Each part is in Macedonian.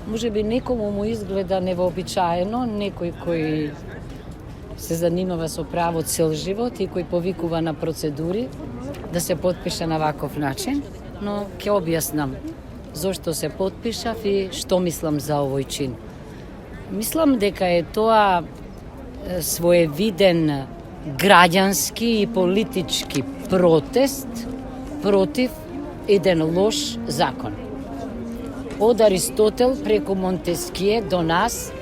Може би некому му изгледа невообичаено, некој кој се занимава со право цел живот и кој повикува на процедури да се потпише на ваков начин, но ќе објаснам зошто се потпишав и што мислам за овој чин. Мислам дека е тоа своевиден граѓански и политички протест против еден лош закон. Од Аристотел преку Монтеские до нас,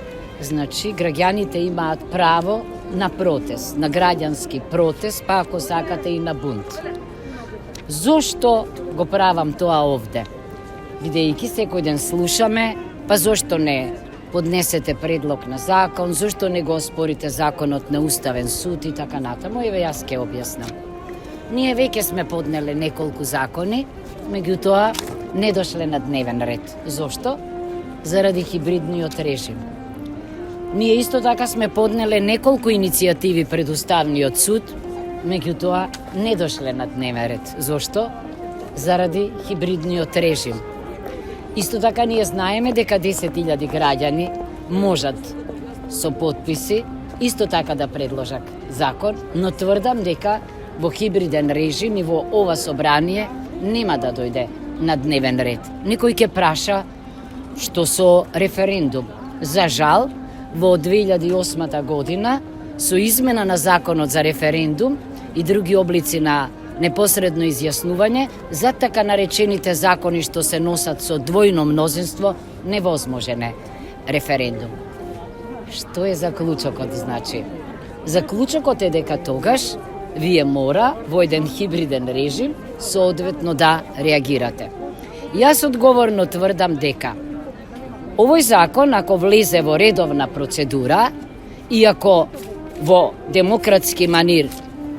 значи граѓаните имаат право на протест, на граѓански протест, па ако сакате и на бунт. Зошто го правам тоа овде? Бидејќи секој ден слушаме, па зошто не поднесете предлог на закон, зошто не го оспорите законот на Уставен суд и така натаму, еве јас ќе објаснам. Ние веќе сме поднеле неколку закони, меѓутоа не дошле на дневен ред. Зошто? Заради хибридниот режим. Ние исто така сме поднеле неколку иницијативи пред Уставниот суд, меѓутоа не дошле на дневен ред. Зошто? Заради хибридниот режим. Исто така ние знаеме дека 10.000 граѓани можат со потписи исто така да предложат закон, но тврдам дека во хибриден режим и во ова собрание нема да дојде на дневен ред. Некој ќе праша што со референдум. За жал, во 2008 година, со измена на законот за референдум и други облици на непосредно изјаснување, за така наречените закони што се носат со двојно мнозинство, невозможен е референдум. Што е заклучокот, значи? Заклучокот е дека тогаш вие мора во еден хибриден режим соодветно да реагирате. Јас одговорно тврдам дека овој закон, ако влезе во редовна процедура и ако во демократски манир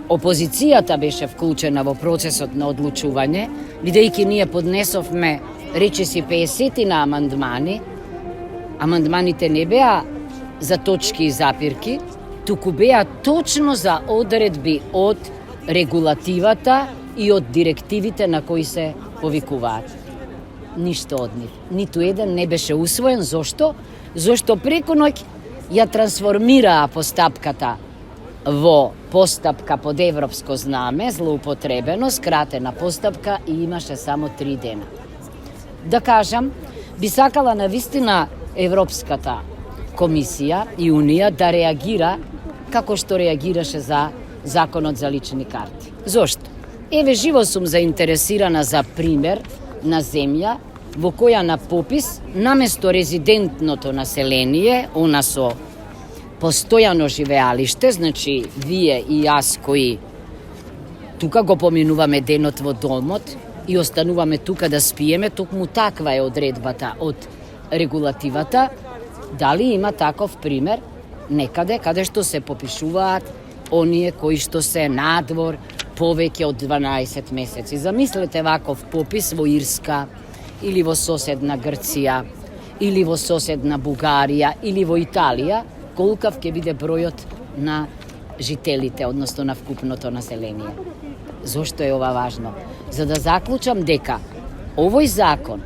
опозицијата беше вклучена во процесот на одлучување, бидејќи ние поднесовме речиси 50 на амандмани, амандманите не беа за точки и запирки, туку беа точно за одредби од регулативата и од директивите на кои се повикуваат. Ништо од нив. Ниту еден не беше усвоен. Зошто? Зошто преку ноќ ја трансформираа постапката во постапка под европско знаме, злоупотребено, скратена постапка и имаше само 3 дена. Да кажам, би сакала навистина Европската комисија и Унија да реагира како што реагираше за законот за лични карти. Зошто? Еве живо сум заинтересирана за пример на земја во која на попис наместо резидентното население, она со постојано живеалиште, значи вие и јас кои тука го поминуваме денот во домот и остануваме тука да спиеме, токму таква е одредбата од регулативата. Дали има таков пример некаде каде што се попишуваат оние кои што се надвор повеќе од 12 месеци? Замислете ваков попис во Ирска или во соседна Грција или во соседна Бугарија или во Италија, колкав ќе биде бројот на жителите, односно на вкупното население. Зошто е ова важно? За да заклучам дека овој закон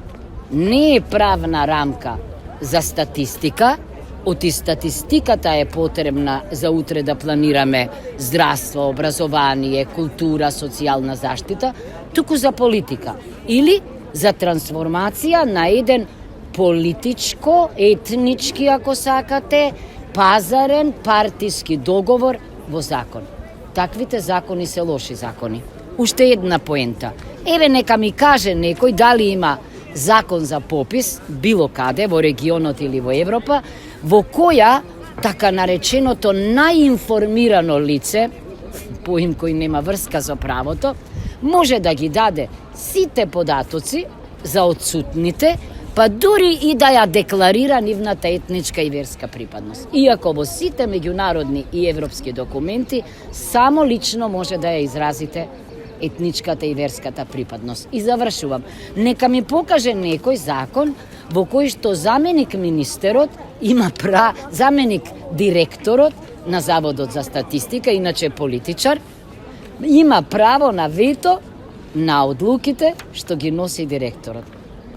не е правна рамка за статистика, оти статистиката е потребна за утре да планираме здравство, образование, култура, социјална заштита, туку за политика или за трансформација на еден политичко, етнички, ако сакате, пазарен, партиски договор во закон. Таквите закони се лоши закони. Уште една поента. Еве нека ми каже некој дали има закон за попис, било каде, во регионот или во Европа, во која така нареченото најинформирано лице, поим кој нема врска со правото, може да ги даде сите податоци за отсутните, па дури и да ја декларира нивната етничка и верска припадност. Иако во сите меѓународни и европски документи само лично може да ја изразите етничката и верската припадност. И завршувам. Нека ми покаже некој закон во кој што заменик министерот има заменик директорот на Заводот за статистика, иначе политичар, има право на вето на одлуките што ги носи директорот.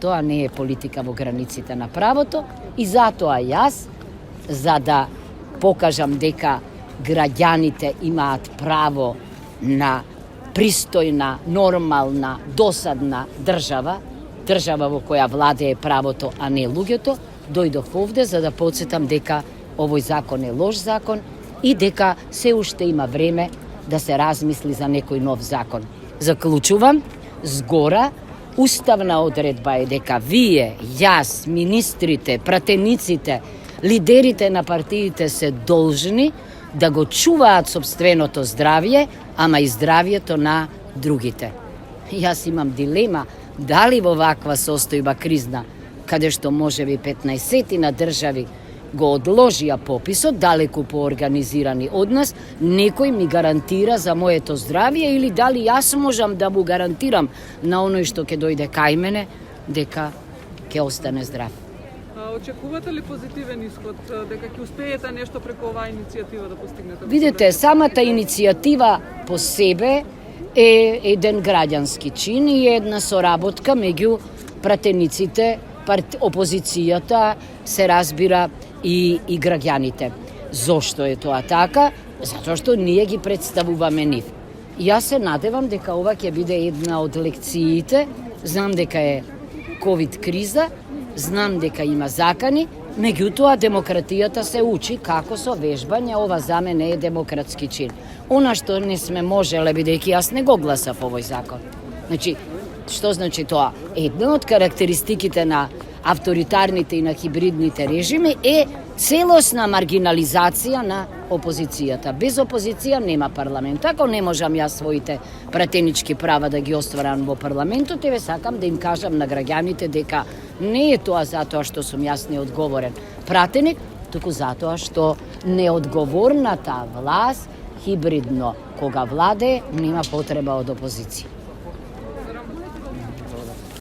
тоа не е политика во границите на правото и затоа јас, за да покажам дека граѓаните имаат право на пристојна, нормална, досадна држава во која владее правото, а не луѓето, дојдов овде за да подсетам дека овој закон е лош закон и дека се уште има време да се размисли за некој нов закон. Заклучувам, згора, уставна одредба е дека вие, јас, министрите, пратениците, лидерите на партиите се должни да го чуваат собственото здравје, ама и здравјето на другите. Јас имам дилема дали во ваква состојба кризна, каде што можеби 15 на држави го одложија пописот, далеку поорганизирани од нас, некој ми гарантира за моето здравје или дали јас можам да му гарантирам на оној што ќе дојде кај мене дека ќе остане здрав. Очекувате ли позитивен исход, дека ќе успеете нешто преку оваа иницијатива да постигнете? Видите, самата иницијатива по себе е еден граѓански чин и една соработка меѓу пратениците, опозицијата, се разбира и граѓаните. Зошто е тоа така? Затоа што ние ги представуваме нив. Јас се надевам дека ова ќе биде една од лекциите. Знам дека е ковид криза, знам дека има закани, меѓутоа демократијата се учи како со вежбање, ова за мене е демократски чин. Она што не сме можеле, бидејќи јас не го гласав овој закон. Значи, што значи тоа? Една од карактеристиките на авторитарните и на хибридните режими е целосна маргинализација на опозицијата. Без опозиција нема парламент. Ако не можам јас своите пратенички права да ги остварам во парламентот, еве сакам да им кажам на граѓаните дека не е тоа затоа што сум јас неодговорен пратеник, туку затоа што неодговорната власт хибридно кога владее нема потреба од опозиција.